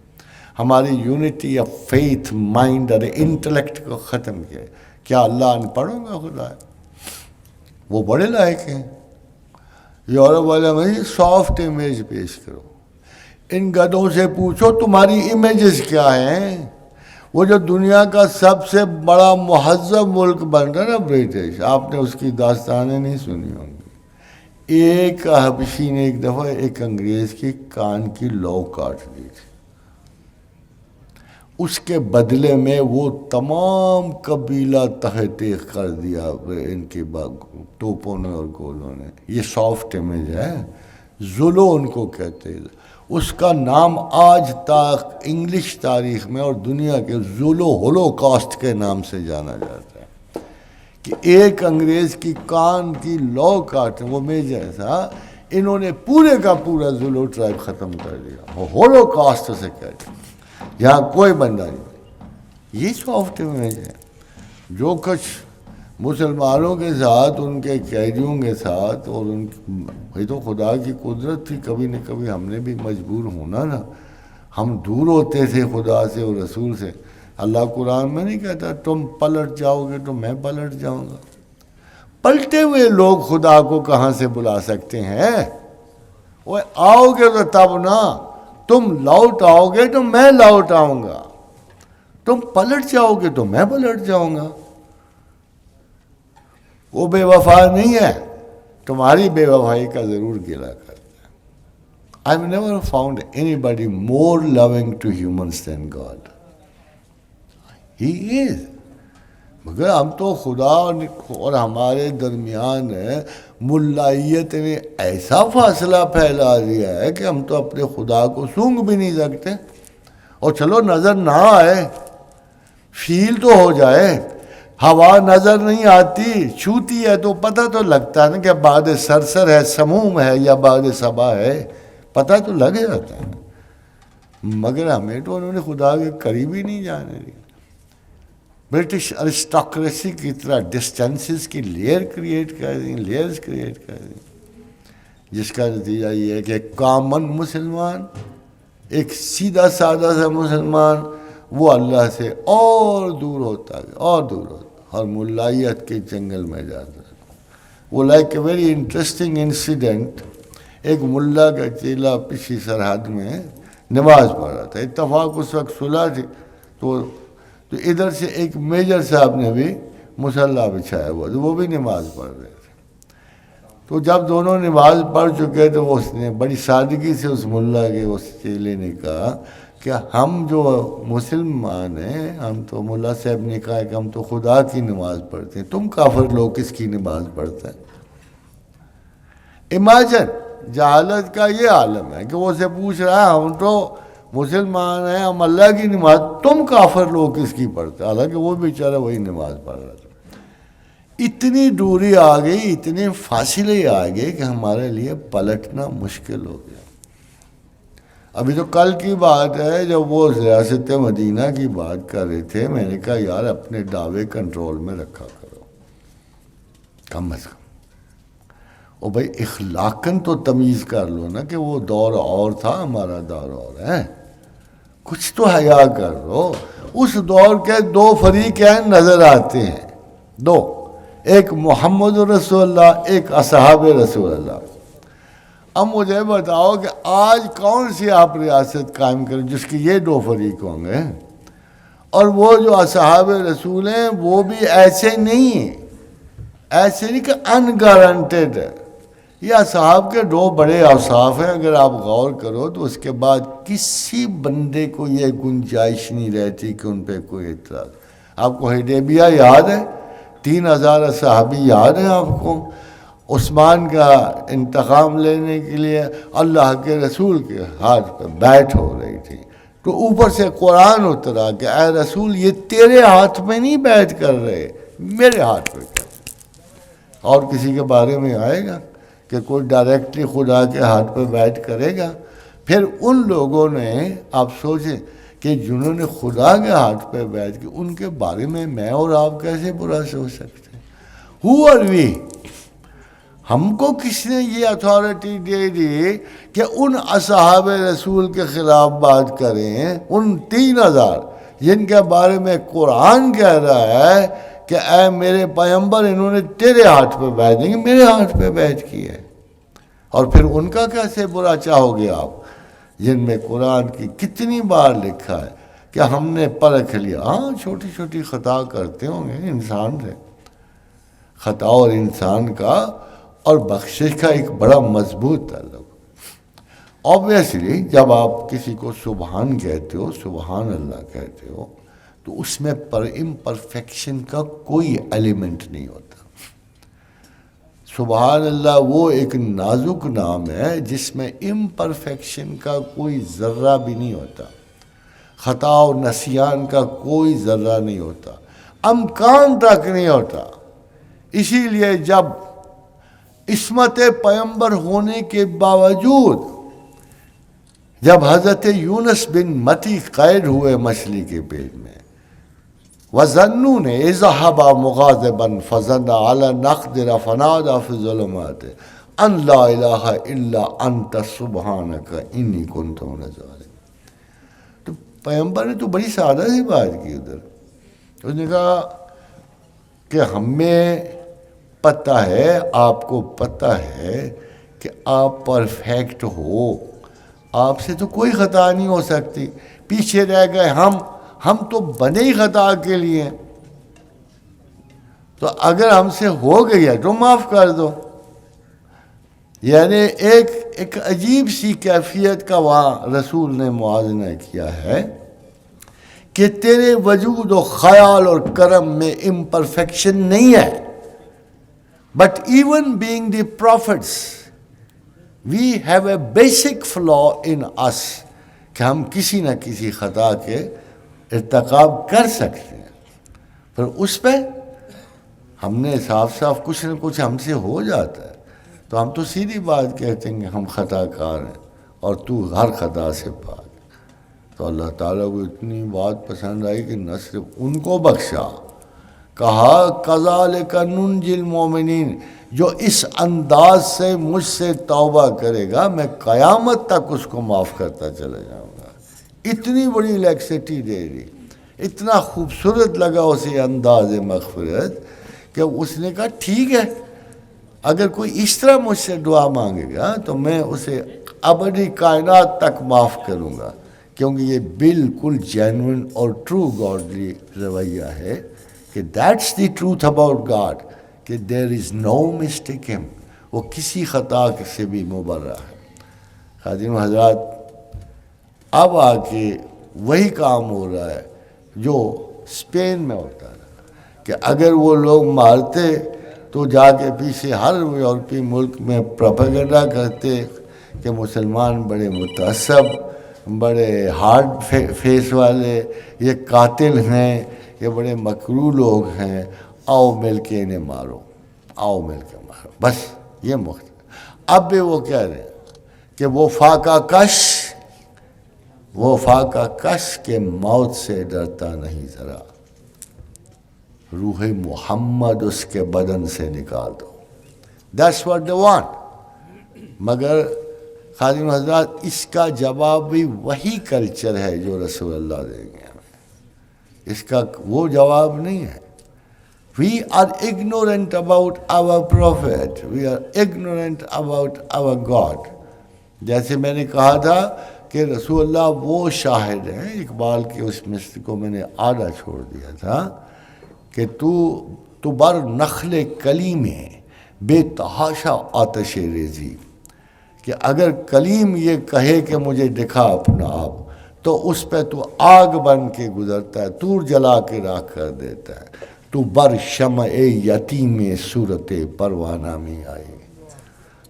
ہماری یونٹی آف فیتھ، مائنڈ اور انٹلیکٹ کو ختم کیا جائے. کیا اللہ ان پڑھوں گا خدا ہے، وہ بڑے لائق ہیں. یورپ والے میں سافٹ امیج پیش کرو. ان گدوں سے پوچھو تمہاری امیجز کیا ہیں. وہ جو دنیا کا سب سے بڑا مہذب ملک بن رہا ہے نا برٹش، آپ نے اس کی داستانیں نہیں سنی ہوں گی. ایک حبشی نے ایک دفعہ ایک انگریز کی کان کی لو کاٹ دی تھی. اس کے بدلے میں وہ تمام قبیلہ تحقیق کر دیا ان کے توپوں نے اور گولوں نے. یہ سافٹ امیج ہے. زولو ان کو کہتے ہیں. اس کا نام آج تک انگلش تاریخ میں اور دنیا کے زولو ہولو کاسٹ کے نام سے جانا جاتا ہے کہ ایک انگریز کی کان کی لو کاٹے وہ میجر تھا. انہوں نے پورے کا پورا زولو ٹرائب ختم کر دیا. وہ ہولو کاسٹ سے کہتے ہیں. یہاں کوئی بندہ نہیں. یہ سافٹ امیج ہے. جو کچھ مسلمانوں کے ساتھ ان کے قیدیوں کے ساتھ اور یہ تو خدا کی قدرت تھی. کبھی نہ کبھی ہم نے بھی مجبور ہونا نا. ہم دور ہوتے تھے خدا سے اور رسول سے. اللہ قرآن میں نہیں کہتا تم پلٹ جاؤ گے تو میں پلٹ جاؤں گا. پلٹے ہوئے لوگ خدا کو کہاں سے بلا سکتے ہیں؟ وہ آؤ گے تو تب نا. تم لوٹ آؤ گے تو میں لوٹ آؤں گا. تم پلٹ جاؤ گے تو میں پلٹ جاؤں گا. وہ بے وفا نہیں ہے. تمہاری بے وفائی کا ضرور گلا کرتا ہے. I've never found anybody more loving to humans than God. He is. مگر ہم تو خدا اور ہمارے درمیان ملائیت نے ایسا فاصلہ پھیلا دیا ہے کہ ہم تو اپنے خدا کو سونگھ بھی نہیں سکتے. اور چلو نظر نہ آئے, فیل تو ہو جائے. ہوا نظر نہیں آتی, چھوتی ہے تو پتہ تو لگتا ہے نا کہ باد سرسر ہے, سموم ہے یا باد صبا ہے. پتہ تو لگ جاتا ہے. مگر ہمیں تو انہوں نے خدا کے قریب ہی نہیں جانے دیا. برٹش ارسٹوکریسی کی طرح ڈسٹینسز کی لیئرز کریٹ کر دیں, جس کا نتیجہ یہ ہے کہ ایک کامن مسلمان, ایک سیدھا سادہ سا مسلمان, وہ اللہ سے اور دور ہوتا ہے اور ملائیت کے جنگل میں جاتا ہے. وہ like a very interesting incident. ایک ملا کا چیلا پچھلی سرحد میں نماز پڑھ رہا تھا. اتفاق اس وقت صلح تھی تو ادھر سے ایک میجر صاحب نے بھی مصلی بچھایا ہوا تھا, وہ بھی نماز پڑھ رہے تھے. تو جب دونوں نماز پڑھ چکے تو اس نے بڑی سادگی سے اس ملا کے اس چیلے نے کہا کہ ہم جو مسلمان ہیں, ہم تو ملا صاحب نے کہا کہ ہم تو خدا کی نماز پڑھتے ہیں, تم کافر لوگ کس کی نماز پڑھتے ہیں؟ امیجن جہالت کا یہ عالم ہے کہ وہ اسے پوچھ رہا ہے ہم تو مسلمان ہیں, ہم اللہ کی نماز, تم کافر لوگ کس کی پڑھتے ہیں؟ حالانکہ وہ بیچارہ وہی نماز پڑھ رہا تھا. اتنی دوری آ گئی, اتنے فاصلے آ گئے کہ ہمارے لیے پلٹنا مشکل ہو گیا. ابھی تو کل کی بات ہے جب وہ ریاست مدینہ کی بات کر رہے تھے, میں نے کہا یار اپنے دعوے کنٹرول میں رکھا کرو کم از کم. اور بھائی اخلاقاً تو تمیز کر لو نا کہ وہ دور اور تھا, ہمارا دور اور ہے. کچھ تو حیا کر لو. اس دور کے دو فریقین نظر آتے ہیں, دو, ایک محمد رسول اللہ, ایک اصحاب رسول اللہ. اب مجھے بتاؤ کہ آج کون سی آپ ریاست قائم کریں جس کی یہ دو فریق ہوں گے؟ اور وہ جو اصحاب رسول ہیں وہ بھی ایسے نہیں ہیں, ایسے نہیں کہ ان گارنٹیڈ ہے. یہ اصحاب کے دو بڑے اوصاف ہیں. اگر آپ غور کرو تو اس کے بعد کسی بندے کو یہ گنجائش نہیں رہتی کہ ان پہ کوئی اعتراض. آپ کو حدیبیہ یاد ہے؟ 3000 صحابی یاد ہیں آپ کو؟ عثمان کا انتقام لینے کے لیے اللہ کے رسول کے ہاتھ پہ بیعت ہو رہی تھی, تو اوپر سے قرآن اترا کہ اے رسول یہ تیرے ہاتھ میں نہیں بیعت کر رہے, میرے ہاتھ پہ کر. اور کسی کے بارے میں آئے گا کہ کوئی ڈائریکٹلی خدا کے ہاتھ پہ بیعت کرے گا؟ پھر ان لوگوں نے, آپ سوچیں کہ جنہوں نے خدا کے ہاتھ پہ بیعت کی, ان کے بارے میں میں اور آپ کیسے برا سوچ سکتے ہیں؟ Who are we? ہم کو کس نے یہ اتھارٹی دے دی کہ ان اصحاب رسول کے خلاف بات کریں, ان 3000 جن کے بارے میں قرآن کہہ رہا ہے کہ اے میرے پیغمبر انہوں نے تیرے ہاتھ پہ بیعت نہیں, میرے ہاتھ پہ بیعت کی ہے. اور پھر ان کا کیسے برا چاہو گے آپ, جن میں قرآن کی کتنی بار لکھا ہے کہ ہم نے پرکھ لیا. ہاں چھوٹی چھوٹی خطا کرتے ہوں گے انسان سے. خطا اور انسان کا اور بخشش کا ایک بڑا مضبوط تعلق. آبویسلی جب آپ کسی کو سبحان کہتے ہو، سبحان اللہ کہتے ہو، تو اس میں امپرفیکشن کا کوئی ایلیمنٹ نہیں ہوتا. سبحان اللہ وہ ایک نازک نام ہے جس میں امپرفیکشن کا کوئی ذرہ بھی نہیں ہوتا، خطا و نسیان کا کوئی ذرہ نہیں ہوتا، امکان تک نہیں ہوتا. اسی لیے جب عصمت پیغمبر ہونے کے باوجود جب حضرت یونس بن متی قید ہوئے مچھلی کے پیٹ میں، وَظَنُّونَ إِذْ ذَهَبَ مُغَاضِبًا فَظَنَّ أَن لَّن نَّقْدِرَ فَنَادَىٰ فِي الظُّلُمَاتِ أَن لَّا إِلَٰهَ إِلَّا أَنتَ سُبْحَانَكَ إِنِّي كُنتُ مِنَ الظَّالِمِينَ. تو پیغمبر نے تو بڑی سادہ سی بات کی ادھر. اس نے کہا کہ ہمیں پتہ ہے، آپ کو پتہ ہے کہ آپ پرفیکٹ ہو، آپ سے تو کوئی خطا نہیں ہو سکتی. پیچھے رہ گئے ہم تو بنے ہی خطا کے لیے، تو اگر ہم سے ہو گئی ہے تو معاف کر دو. یعنی ایک عجیب سی کیفیت کا وہاں رسول نے موازنہ کیا ہے کہ تیرے وجود و خیال اور کرم میں امپرفیکشن نہیں ہے. But even being the prophets we have a basic flaw in اس، کہ ہم کسی نہ کسی خطا کے ارتکاب کر سکتے ہیں. پھر اس پہ ہم نے صاف کچھ نہ کچھ ہم سے ہو جاتا ہے تو ہم تو سیدھی بات کہتے ہیں کہ ہم خطا کار ہیں اور تو ہر خطا سے پاک. تو اللہ تعالیٰ کو اتنی بات پسند آئی کہ نہ صرف ان کو بخشا، کہا کذالک ننجی المومنین، جو اس انداز سے مجھ سے توبہ کرے گا میں قیامت تک اس کو معاف کرتا چلا جاؤں گا. اتنی بڑی لیکسٹی دے دی، اتنا خوبصورت لگا اسے انداز مغفرت کہ اس نے کہا ٹھیک ہے، اگر کوئی اس طرح مجھ سے دعا مانگے گا تو میں اسے ابدی کائنات تک معاف کروں گا، کیونکہ یہ بالکل جینوئن اور ٹرو گاڈلی رویہ ہے کہ that's the truth about God, کہ دیر از نو مسٹیک ہم، وہ کسی خطا سے بھی مبرہ ہے. خادم حضرات، اب آ کے وہی کام ہو رہا ہے جو اسپین میں ہوتا ہے کہ اگر وہ لوگ مارتے تو جا کے پیچھے ہر یورپی ملک میں پروپیگنڈا کرتے کہ مسلمان بڑے متعصب، بڑے ہارڈ فیس والے، یہ قاتل ہیں، یہ بڑے مکروہ لوگ ہیں، آؤ مل کے انہیں مارو، آؤ مل کے مارو. بس یہ مختلف. اب بھی وہ کہہ رہے ہیں کہ وہ فاقہ کش کے موت سے ڈرتا نہیں ذرا، روح محمد اس کے بدن سے نکال دو. That's what they want. مگر خادم حضرات اس کا جواب بھی وہی کلچر ہے جو رسول اللہ دیں گے ہمیں، اس کا وہ جواب نہیں ہے. We are ignorant about our prophet. We are ignorant about our God. جیسے میں نے کہا تھا کہ رسول اللہ وہ شاہد ہیں، اقبال کے اس مصر کو میں نے آدھا چھوڑ دیا تھا کہ تو بر نخل کلیم ہے بے تحاشا آتش ریزی، کہ اگر کلیم یہ کہے کہ مجھے دکھا اپنا آپ تو اس پہ تو آگ بن کے گزرتا ہے، تور جلا کے راکھ کر دیتا ہے. تو بر شمع یتیم صورت پروانہ میں آئی،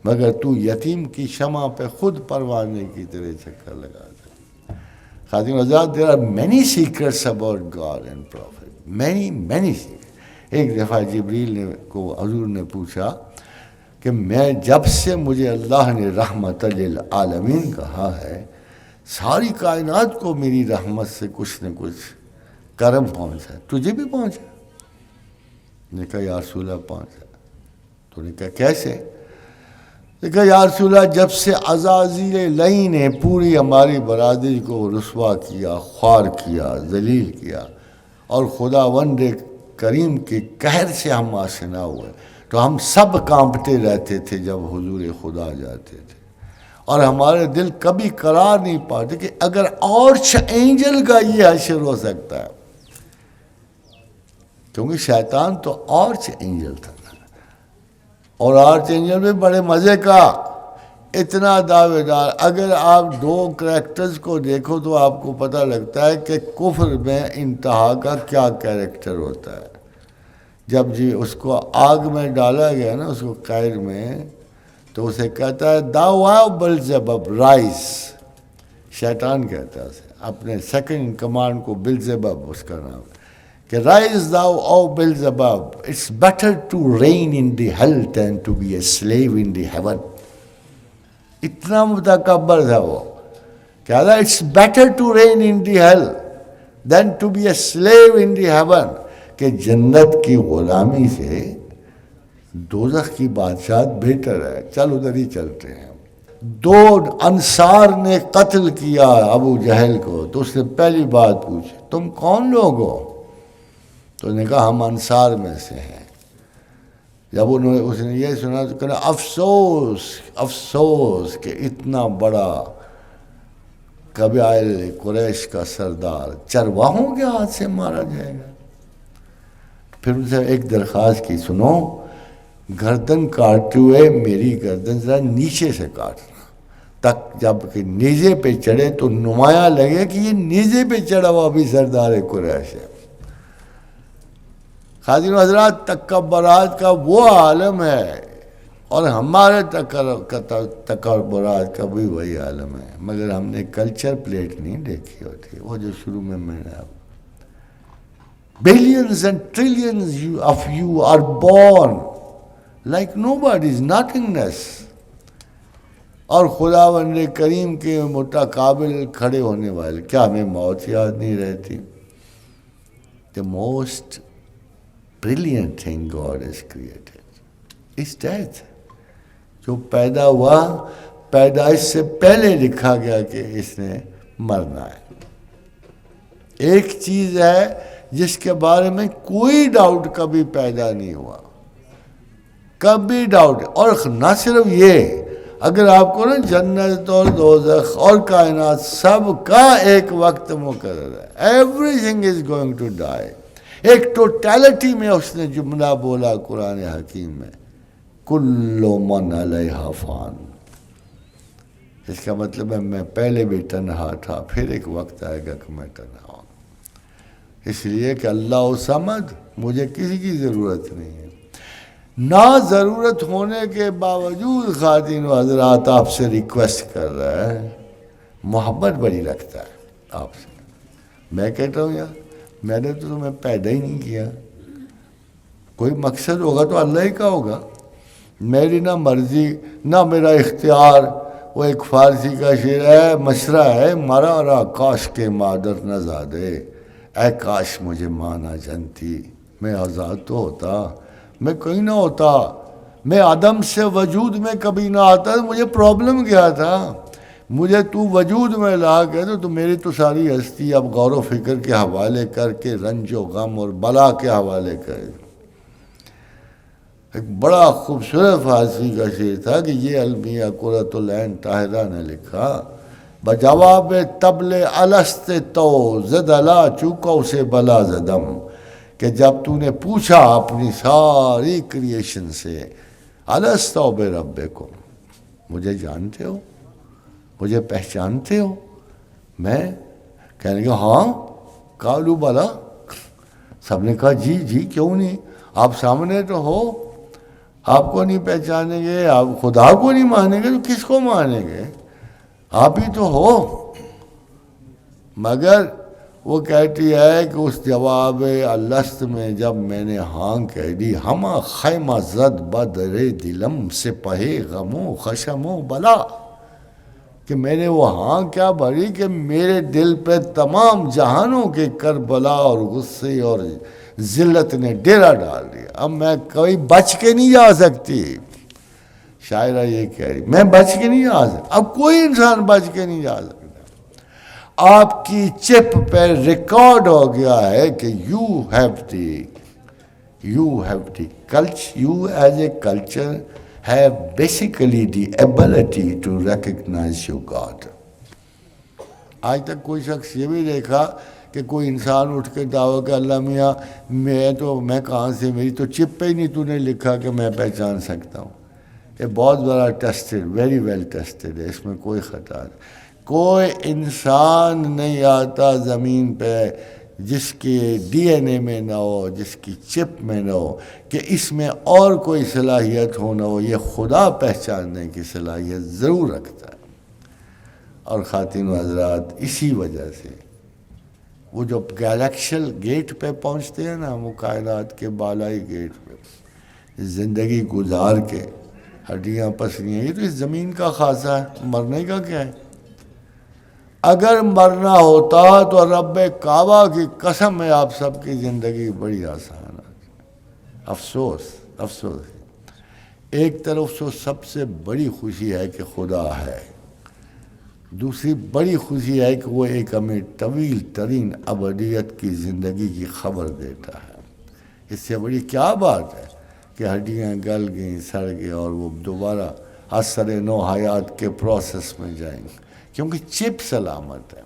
مگر تو یتیم کی شمع پہ خود پروانے کی طرح چکر لگا دے. خادم حضرات، there are many secrets about God and Prophet. many secrets. ایک دفعہ جبریل کو حضور نے پوچھا کہ میں جب سے مجھے اللہ نے رحمت للعالمین کہا ہے، ساری کائنات کو میری رحمت سے کچھ نہ کچھ کرم پہنچا، تجھے بھی پہنچا؟ نے کہا یا رسول اللہ پہنچا. تو نے کہا کیسے؟ نے کہا یا رسول اللہ جب سے عزازیل لعین نے پوری ہماری برادری کو رسوا کیا، خوار کیا، ذلیل کیا، اور خداوند کریم کے قہر سے ہم آشنا ہوئے، تو ہم سب کانپتے رہتے تھے جب حضور خدا جاتے تھے، اور ہمارے دل کبھی قرار نہیں پاتے کہ اگر آرچ اینجل کا یہ حشر ہو سکتا ہے، کیونکہ شیطان تو آرچ اینجل تھا، اور آرچ اینجل میں بڑے مزے کا اتنا دعوے دار. اگر آپ دو کریکٹرز کو دیکھو تو آپ کو پتہ لگتا ہے کہ کفر میں انتہا کا کیا کیریکٹر ہوتا ہے. جب جی اس کو آگ میں ڈالا گیا نا، اس کو قید میں، تو اسے کہتا ہے داؤ بلزبب رائز. شیطان کہتا ہے اسے، اپنے سیکنڈ کمانڈ کو، بلزبب اس کا نام، کہ rise thou O Beelzebub, it's better to reign in the hell than to be a slave in the heaven. اتنا متکبر تھا وہ، کہتا ہے it's better to reign in the hell than to be a slave in the heaven, کہ جنت کی غلامی سے دوزخ کی بادشاہت بہتر ہے. چل ادھر ہی چلتے ہیں. دو انصار نے قتل کیا ابو جہل کو، تو اس نے پہلی بات پوچھی تم کون لوگ ہو؟ تو اس نے کہا ہم انصار میں سے ہیں. جب اس نے یہ سنا تو کہا افسوس افسوس کہ اتنا بڑا قبائل قریش کا سردار چرواہوں کے ہاتھ سے مارا جائے گا. پھر ان سے ایک درخواست کی، سنو گردن کاٹتے ہوئے میری گردن ذرا نیچے سے کاٹنا، تک جب کہ نیزے پہ چڑھے تو نمایاں لگے کہ یہ نیزے پہ چڑھا ہوا بھی سردار قریش ہے. خادم حضرات، تکبرات کا وہ عالم ہے اور ہمارے تکبرات کا بھی وہی عالم ہے، مگر ہم نے کلچر پلیٹ نہیں دیکھی ہوتی. وہ جو شروع میں نے آپ billions and trillions of you are born like nobody's nothingness. اور خداوند کریم کے متقابل کھڑے ہونے والے، کیا ہمیں موت یاد نہیں رہتی؟ The most brilliant thing God has created is death. جو پیدا ہوا، پیدائش سے پہلے لکھا گیا کہ اس نے مرنا ہے. ایک چیز ہے جس کے بارے میں کوئی ڈاؤٹ کبھی پیدا نہیں ہوا، کبھی ڈاؤٹ. اور نہ صرف یہ، اگر آپ کو نا جنت اور دوزخ اور کائنات سب کا ایک وقت مقرر ہے، everything is going to die. ایک ٹوٹیلٹی میں اس نے جملہ بولا قرآن حکیم میں، کل من علیہا فان. اس کا مطلب ہے میں پہلے بھی تنہا تھا، پھر ایک وقت آئے گا کہ میں تنہا ہوں. اس لیے کہ اللہ صمد، مجھے کسی کی ضرورت نہیں ہے. نہ ضرورت ہونے کے باوجود خاتین و حضرات آپ سے ریکویسٹ کر رہا ہے، محبت بڑی رکھتا ہے آپ سے. میں کہتا ہوں یار میں نے تو تمہیں پیدا ہی نہیں کیا، کوئی مقصد ہوگا تو اللہ ہی کا ہوگا، میری نہ مرضی نہ میرا اختیار. وہ ایک فارسی کا شعر ہے، مشرہ ہے، مرا را کاش کے مادر نہ زادے، اے کاش مجھے ماں نہ جنتی، میں آزاد تو ہوتا، میں کہیں نہ ہوتا، میں عدم سے وجود میں کبھی نہ آتا. مجھے پرابلم کیا تھا؟ مجھے تو وجود میں لا کے تو میری تو ساری ہستی اب غور و فکر کے حوالے کر کے رنج و غم اور بلا کے حوالے کر. ایک بڑا خوبصورت فارسی کا شعر تھا کہ یہ المیہ قرۃ العین طاہرہ نے لکھا، بجواب طبل الست تو زدلا چوکو سے بلا زدم، کہ جب تو نے پوچھا اپنی ساری کریشن سے، الست بربکم، مجھے جانتے ہو، مجھے پہچانتے ہو؟ میں کہنے لگا ہاں، قالوا بلا، سب نے کہا جی جی کیوں نہیں، آپ سامنے تو ہو، آپ کو نہیں پہچانیں گے، آپ خدا کو نہیں مانیں گے تو کس کو مانیں گے؟ آپ ہی تو ہو. مگر وہ کہتی ہے کہ اس جواب الست میں جب میں نے ہاں کہہ دی، ہما خیمہ زد بدر دلم سے پہے غم و خشم و بلا، کہ میں نے وہ ہاں کیا بھری کہ میرے دل پہ تمام جہانوں کے کربلا اور غصے اور ذلت نے ڈیرا ڈال دیا. اب میں کوئی بچ کے نہیں جا سکتی. شاعرہ یہ کہہ رہی میں بچ کے نہیں جا سکتا، اب کوئی انسان بچ کے نہیں جا سکتا. آپ کی چپ پہ ریکارڈ ہو گیا ہے کہ you have the culture, you as a culture have basically the ability to recognize your God. آج تک کوئی شخص یہ بھی دیکھا کہ کوئی انسان اٹھ کے دعویٰ کہ اللہ میاں میں کہاں سے، میری تو چپ پہ ہی نہیں تو نے لکھا کہ میں پہچان سکتا ہوں. یہ بہت بڑا ٹیسٹڈ، ویری ویل ٹیسٹڈ ہے، اس میں کوئی خطا نہیں۔ کوئی انسان نہیں آتا زمین پہ جس کے ڈی این اے میں نہ ہو، جس کی چپ میں نہ ہو کہ اس میں اور کوئی صلاحیت ہو نہ ہو، یہ خدا پہچاننے کی صلاحیت ضرور رکھتا ہے۔ اور خواتین و حضرات، اسی وجہ سے وہ جو گلیکشل گیٹ پہ پہنچتے ہیں نا، وہ کائنات کے بالائی گیٹ پہ زندگی گزار کے ہڈیاں پسلیاں، یہ تو اس زمین کا خاصہ ہے، مرنے کا کیا ہے؟ اگر مرنا ہوتا تو رب کعبہ کی قسم ہے آپ سب کی زندگی بڑی آسان ہے۔ افسوس، افسوس، ایک طرف سے سب سے بڑی خوشی ہے کہ خدا ہے، دوسری بڑی خوشی ہے کہ وہ ایک ہمیں طویل ترین ابدیت کی زندگی کی خبر دیتا ہے۔ اس سے بڑی کیا بات ہے کہ ہڈیاں گل گئیں، سڑ گئیں اور وہ دوبارہ اثر نو حیات کے پروسیس میں جائیں گے، کیونکہ چپ سلامت ہے۔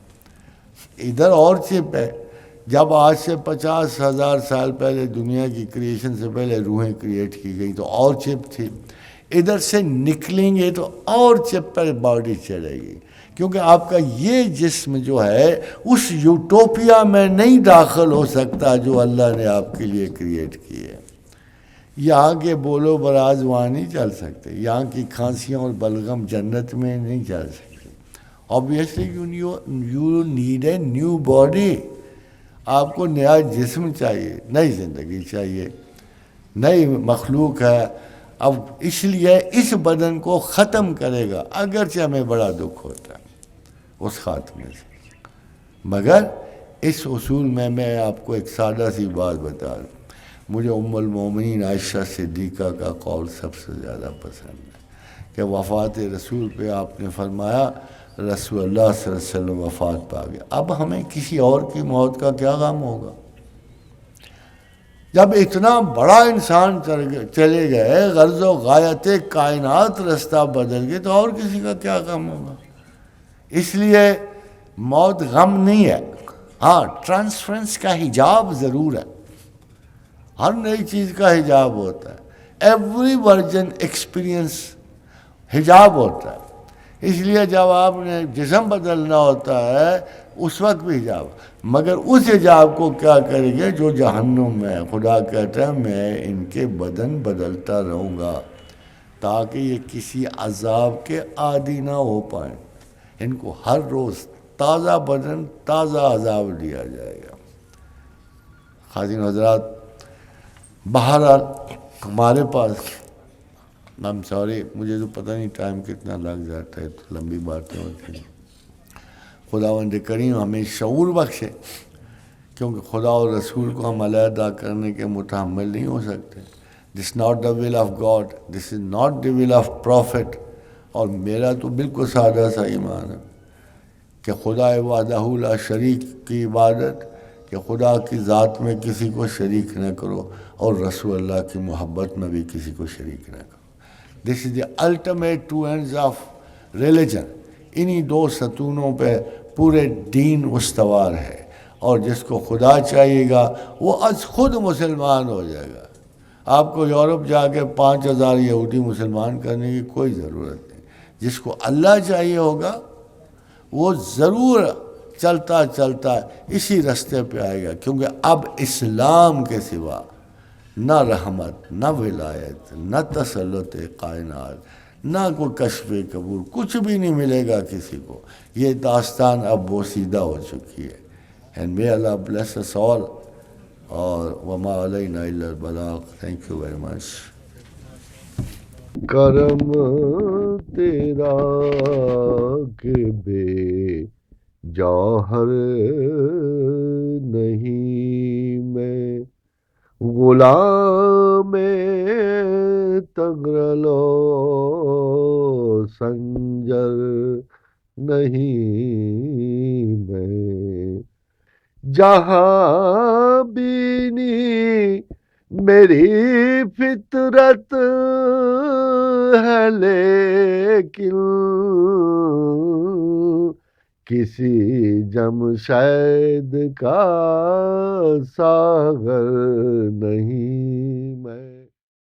ادھر اور چپ ہے، جب آج سے 50,000 سال پہلے دنیا کی کریشن سے پہلے روحیں کریٹ کی گئی تو اور چپ تھی، ادھر سے نکلیں گے تو اور چپ پر باڈی چڑھے گی، کیونکہ آپ کا یہ جسم جو ہے اس یوٹوپیا میں نہیں داخل ہو سکتا جو اللہ نے آپ کے لیے کریٹ کی ہے۔ یہاں کے بولو براز وہاں نہیں چل سکتے، یہاں کی کھانسیاں اور بلغم جنت میں نہیں چل سکتے۔ Obviously you need a new body، آپ کو نیا جسم چاہیے، نئی زندگی چاہیے، نئی مخلوق ہے۔ اب اس لیے اس بدن کو ختم کرے گا، اگرچہ ہمیں بڑا دکھ ہوتا ہے اس خاتمے سے، مگر اس اصول میں آپ کو ایک سادہ سی بات بتا دوں۔ مجھے ام المومنین عائشہ صدیقہ کا قول سب سے زیادہ پسند ہے کہ وفات رسول پہ آپ نے فرمایا رسول اللہ صلی اللہ علیہ وسلم وفات پا گیا، اب ہمیں کسی اور کی موت کا کیا غم ہوگا؟ جب اتنا بڑا انسان چلے گئے، غرض و غایت کائنات رستہ بدل گئے، تو اور کسی کا کیا غم ہوگا؟ اس لیے موت غم نہیں ہے، ہاں ٹرانسفرنس کا حجاب ضرور ہے، ہر نئی چیز کا حجاب ہوتا ہے، ایوری ورجن ایکسپیرینس حجاب ہوتا ہے۔ اس لیے جب آپ نے جسم بدلنا ہوتا ہے اس وقت بھی حجاب، مگر اس حجاب کو کیا کریں گے جو جہنم میں ہے؟ خدا کہتا ہے میں ان کے بدن بدلتا رہوں گا تاکہ یہ کسی عذاب کے عادی نہ ہو پائیں، ان کو ہر روز تازہ بدن تازہ عذاب دیا جائے گا۔ خواتین حضرات، بہرحال ہمارے پاس سوری مجھے تو پتہ نہیں ٹائم کتنا لگ جاتا ہے، تو لمبی باتیں ہوتی ہیں۔ خداوند کریم ہمیں شعور بخشے، کیونکہ خدا اور رسول کو ہم علیحدہ کرنے کے متحمل نہیں ہو سکتے۔ This not the will of God, this is not the will of prophet. اور میرا تو بالکل سادہ سا ایمان ہے کہ خدا وحدہ لا شریک کی عبادت، کہ خدا کی ذات میں کسی کو شریک نہ کرو اور رسول اللہ کی محبت میں بھی کسی کو شریک نہ کرو۔ This is the ultimate two ends of religion. انہی دو ستونوں پہ پورے دین استوار ہے، اور جس کو خدا چاہیے گا وہ از خود مسلمان ہو جائے گا۔ آپ کو یورپ جا کے 5,000 یہودی مسلمان کرنے کی کوئی ضرورت نہیں۔ جس کو اللہ چاہیے ہوگا وہ ضرور چلتا چلتا اسی رستے پہ آئے گا، کیونکہ اب اسلام کے سوا نہ رحمت، نہ ولایت، نہ تسلط کائنات، نہ کوئی کشف قبول، کچھ بھی نہیں ملے گا کسی کو۔ یہ داستان اب بوسیدہ ہو چکی ہے۔ And may Allah bless us all. اور وما علینا الا البلاغ۔ Thank you very much. کرم تیرا کہ بے جوہر نہیں میں، غلام تغرل و سنجر نہیں میں، جہاں بینی میری فطرت ہے لیکن کسی جمشید کا ساغر نہیں میں۔